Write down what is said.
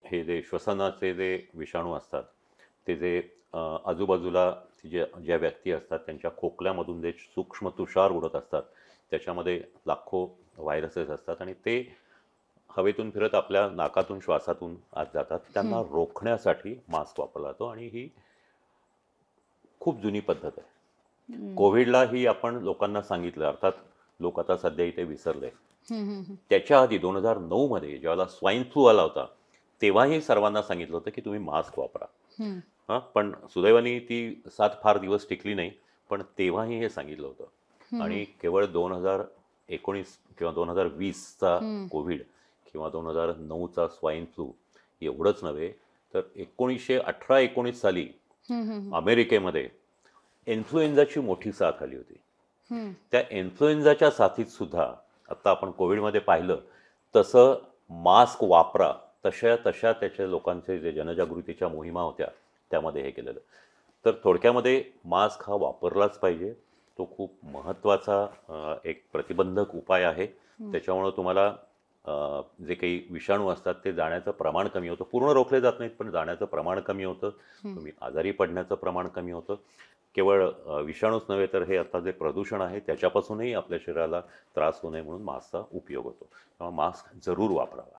हे जे श्वसनाचे जे विषाणू असतात ते जे आजूबाजूला ज्या व्यक्ती असतात त्यांच्या खोकल्यामधून जे सूक्ष्म तुषार उडत असतात त्याच्यामध्ये लाखो व्हायरसेस असतात आणि ते हवेतून फिरत आपल्या नाकातून श्वासातून आत जातात. त्यांना रोखण्यासाठी मास्क वापरला जातो आणि ही खूप जुनी पद्धत आहे. हं. कोविडला ही आपण लोकांना सांगितलं, अर्थात लोक आता सध्या इथे विसरले. हं, हं, हं. त्याच्या आधी 2009 मध्ये ज्यावेळेला स्वाईन फ्लू आला होता तेव्हाही सर्वांना सांगितलं होतं की तुम्ही मास्क वापरा. हं. हां, पण सुदैवाने ती साथ फार दिवस टिकली नाही. पण तेव्हाही हे सांगितलं होतं. हं, हं. आणि केवळ 2019 किंवा 2020चा हं. कोविड किंवा 2009चा स्वाईन फ्लू एवढंच नव्हे, तर 1918-19 साली हं, हं, हं. अमेरिकेमध्ये इन्फ्लुएन्झाची मोठी साथ आली होती. हं. त्या इन्फ्लुएन्झाच्या साथीत सुद्धा आता आपण कोविडमध्ये पाहिलं तसं मास्क वापरा तशा तशा त्याच्या लोकांचे जे जनजागृतीच्या मोहिमा होत्या त्यामध्ये हे केलेलं. तर थोडक्यामध्ये मास्क हा वापरलाच पाहिजे. तो खूप महत्त्वाचा एक प्रतिबंधक उपाय आहे. हं. त्याच्यामुळं तुम्हाला जे काही विषाणू असतात ते जाण्याचं प्रमाण कमी होतं. पूर्ण रोखले जात नाहीत पण जाण्याचं प्रमाण कमी होतं. हं. तुम्ही आजारी पडण्याचं प्रमाण कमी होतं. केवळ विषाणूच नव्हे तर हे आता जे प्रदूषण आहे त्याच्यापासूनही आपल्या शरीराला त्रास होऊ नये म्हणून मास्कचा उपयोग होतो. तेव्हा मास्क जरूर वापरावा.